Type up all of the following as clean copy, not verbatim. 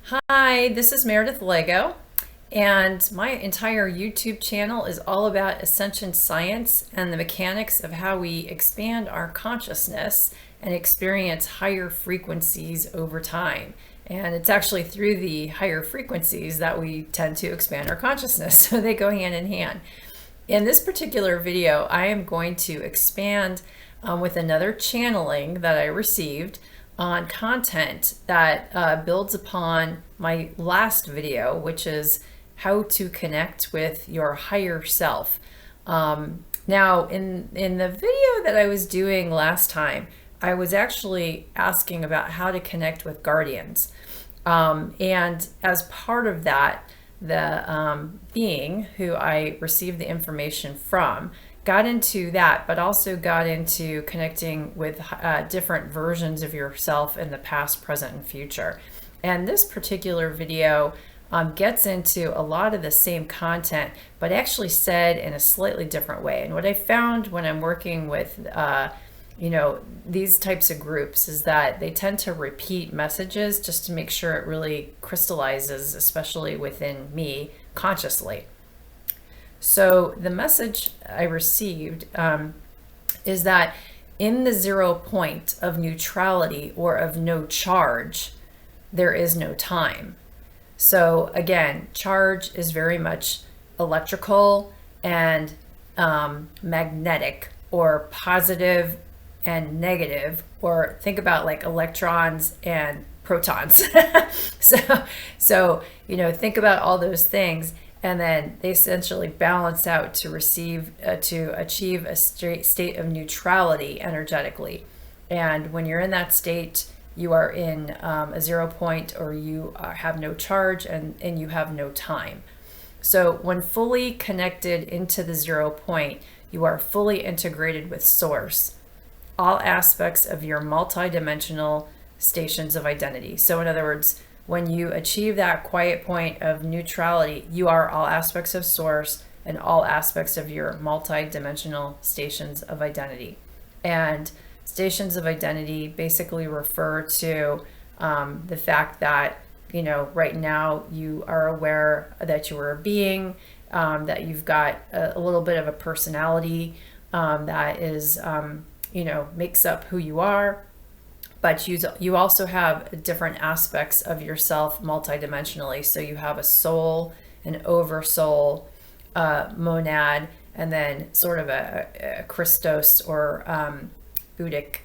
Hi, this is Meredith Lego, and my entire YouTube channel is all about Ascension science and the mechanics of how we expand our consciousness and experience higher frequencies over time. And it's actually through the higher frequencies that we tend to expand our consciousness, so they go hand in hand. In this particular video, I am going to expand with another channeling that I received on content that builds upon my last video, which is how to connect with your higher self. Now, in the video that I was doing last time, I was actually asking about how to connect with guardians. And as part of that, the being who I received the information from got into that, but also got into connecting with different versions of yourself in the past, present, and future. And this particular video gets into a lot of the same content, but actually said in a slightly different way. And what I found when I'm working with these types of groups is that they tend to repeat messages just to make sure it really crystallizes, especially within me consciously. So the message I received is that in the 0 point of neutrality or of no charge, there is no time. So again, charge is very much electrical and magnetic, or positive and negative, or think about like electrons and protons. so think about all those things. And then they essentially balance out to achieve a state of neutrality energetically. And when you're in that state, you are in a 0 point, or you have no charge and you have no time. So when fully connected into the 0 point, you are fully integrated with Source, all aspects of your multidimensional stations of identity. So in other words, when you achieve that quiet point of neutrality, you are all aspects of Source and all aspects of your multi-dimensional stations of identity. And stations of identity basically refer to the fact that, right now you are aware that you are a being, that you've got a little bit of a personality that is, makes up who you are. But you also have different aspects of yourself multidimensionally. So you have a soul, an oversoul, monad, and then sort of a Christos or Buddhic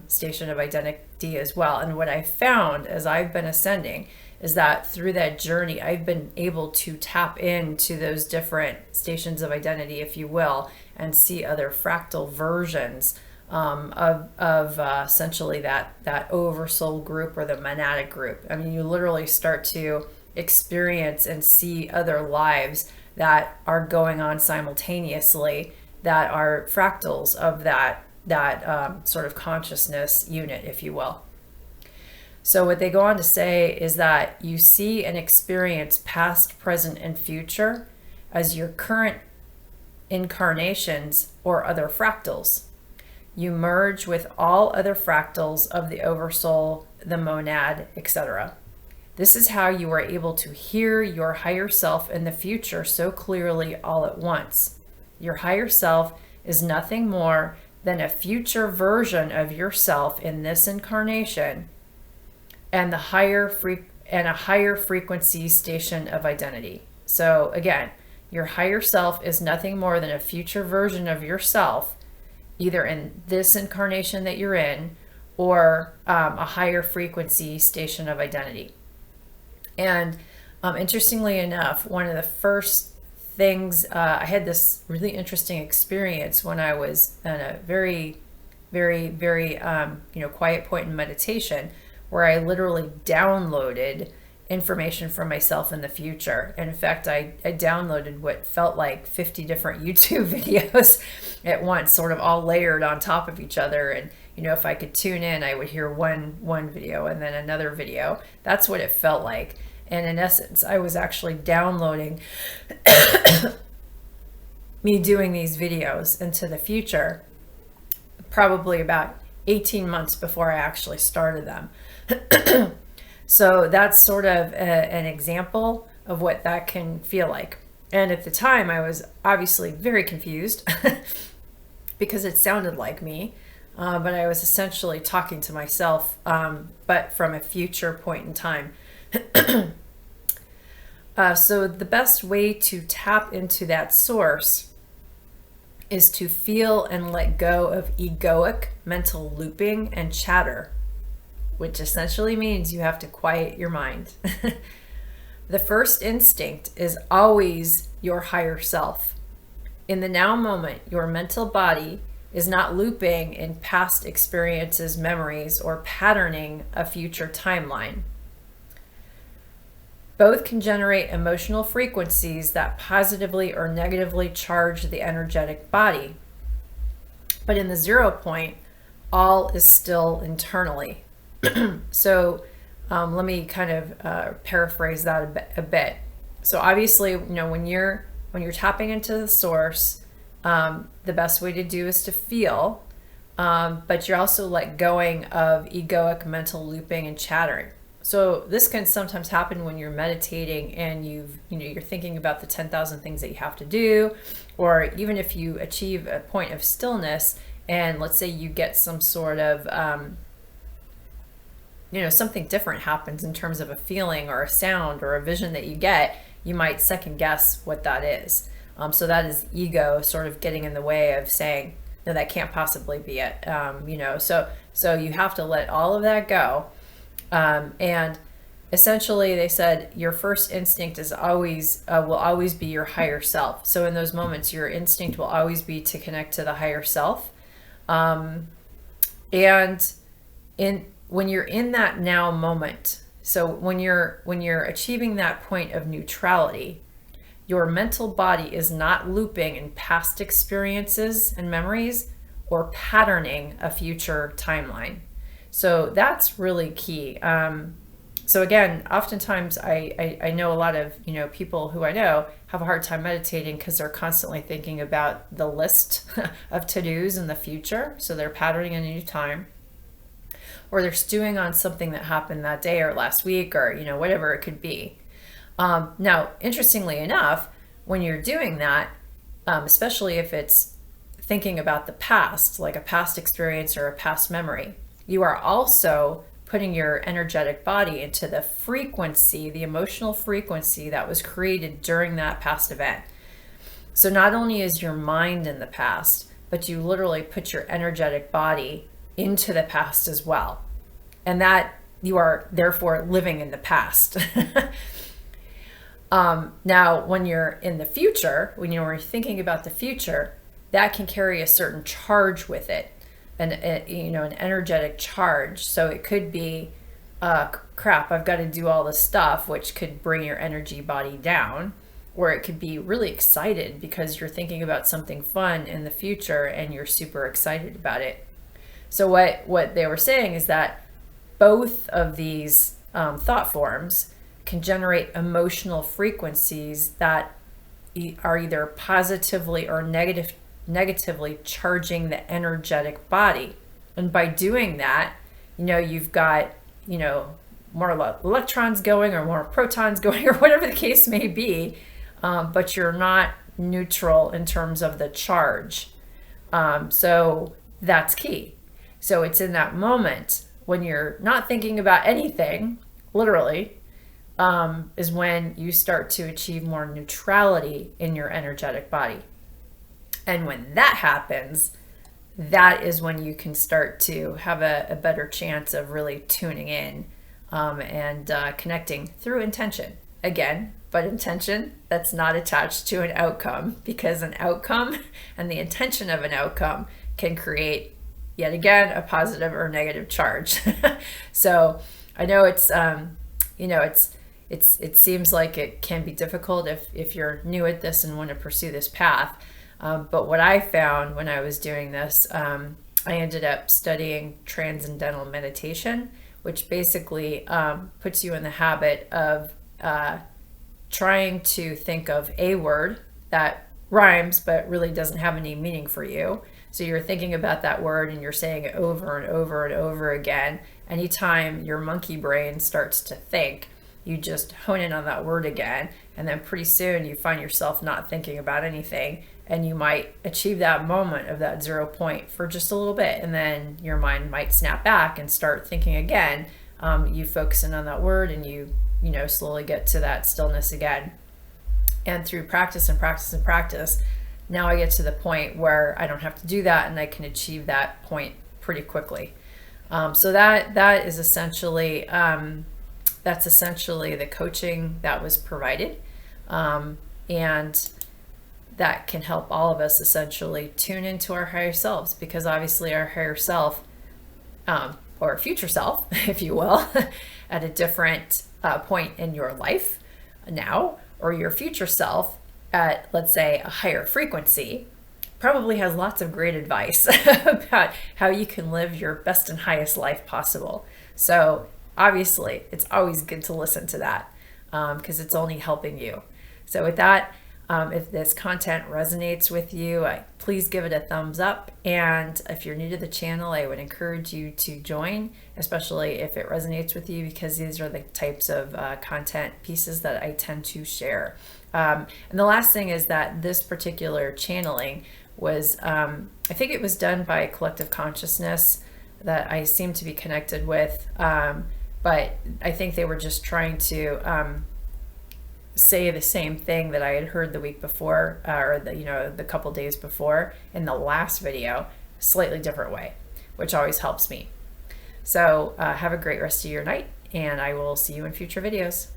station of identity as well. And what I found as I've been ascending is that through that journey, I've been able to tap into those different stations of identity, if you will, and see other fractal versions of essentially that oversoul group or the monadic group. I mean, you literally start to experience and see other lives that are going on simultaneously that are fractals of that sort of consciousness unit, if you will. So what they go on to say is that you see and experience past, present, and future as your current incarnations or other fractals. You merge with all other fractals of the oversoul, the monad, etc. This is how you are able to hear your higher self in the future so clearly all at once. Your higher self is nothing more than a future version of yourself in this incarnation, and a higher frequency station of identity. So again, your higher self is nothing more than a future version of yourself, either in this incarnation that you're in, or a higher frequency station of identity. And interestingly enough, one of the first things, I had this really interesting experience when I was in a very, very, very quiet point in meditation, where I literally downloaded information from myself in the future. And in fact, I downloaded what felt like 50 different YouTube videos at once, sort of all layered on top of each other. And if I could tune in, I would hear one video and then another video. That's what it felt like. And in essence, I was actually downloading me doing these videos into the future, probably about 18 months before I actually started them. So that's sort of an example of what that can feel like. And at the time, I was obviously very confused because it sounded like me, but I was essentially talking to myself, but from a future point in time. So the best way to tap into that source is to feel and let go of egoic mental looping and chatter, which essentially means you have to quiet your mind. The first instinct is always your higher self. In the now moment, your mental body is not looping in past experiences, memories, or patterning a future timeline. Both can generate emotional frequencies that positively or negatively charge the energetic body. But in the 0 point, all is still internally. So let me kind of paraphrase that a bit. So obviously, when you're tapping into the source, the best way to do is to feel, but you're also let going of egoic mental looping and chattering. So this can sometimes happen when you're meditating and you're thinking about the 10,000 things that you have to do, or even if you achieve a point of stillness and let's say you get some sort of something different happens in terms of a feeling or a sound or a vision that you get, you might second guess what that is. So that is ego sort of getting in the way of saying, no, that can't possibly be it. So you have to let all of that go. And essentially they said your first instinct is always, will always be your higher self. So in those moments, your instinct will always be to connect to the higher self. And when you're in that now moment, so when you're achieving that point of neutrality, your mental body is not looping in past experiences and memories or patterning a future timeline. So that's really key. So again, oftentimes I know a lot of people who I know have a hard time meditating because they're constantly thinking about the list of to-dos in the future. So they're patterning a new time, or they're stewing on something that happened that day or last week, or whatever it could be. Now, interestingly enough, when you're doing that, especially if it's thinking about the past, like a past experience or a past memory, you are also putting your energetic body into the frequency, the emotional frequency that was created during that past event. So not only is your mind in the past, but you literally put your energetic body into the past as well. And that you are therefore living in the past. Now, when you're in the future, when you're thinking about the future, that can carry a certain charge with it, an energetic charge. So it could be, crap, I've got to do all this stuff, which could bring your energy body down. Or it could be really excited because you're thinking about something fun in the future and you're super excited about it. So what they were saying is that both of these thought forms can generate emotional frequencies that are either positively or negatively charging the energetic body. And by doing that, you've got, more electrons going or more protons going or whatever the case may be, but you're not neutral in terms of the charge. So that's key. So it's in that moment when you're not thinking about anything, literally, is when you start to achieve more neutrality in your energetic body. And when that happens, that is when you can start to have a better chance of really tuning in and connecting through intention. Again, but intention that's not attached to an outcome, because an outcome and the intention of an outcome can create, yet again, a positive or negative charge. So I know it's, it seems like it can be difficult if you're new at this and want to pursue this path. But what I found when I was doing this, I ended up studying transcendental meditation, which basically puts you in the habit of trying to think of a word that rhymes but really doesn't have any meaning for you. So you're thinking about that word and you're saying it over and over and over again. Anytime your monkey brain starts to think, you just hone in on that word again, and then pretty soon you find yourself not thinking about anything, and you might achieve that moment of that 0 point for just a little bit, and then your mind might snap back and start thinking again. You focus in on that word, and you slowly get to that stillness again. And through practice and practice and practice, now I get to the point where I don't have to do that, and I can achieve that point pretty quickly. So that is essentially that's essentially the coaching that was provided, and that can help all of us essentially tune into our higher selves, because obviously our higher self, or future self, if you will, at a different point in your life now, or your future self at, let's say, a higher frequency, probably has lots of great advice about how you can live your best and highest life possible. So obviously, it's always good to listen to that, because it's only helping you. So with that, if this content resonates with you, please give it a thumbs up. And if you're new to the channel, I would encourage you to join, especially if it resonates with you, because these are the types of content pieces that I tend to share. And the last thing is that this particular channeling was, I think it was done by Collective Consciousness that I seem to be connected with. But I think they were just trying to say the same thing that I had heard the week before, or the couple days before in the last video, slightly different way, which always helps me. So have a great rest of your night, and I will see you in future videos.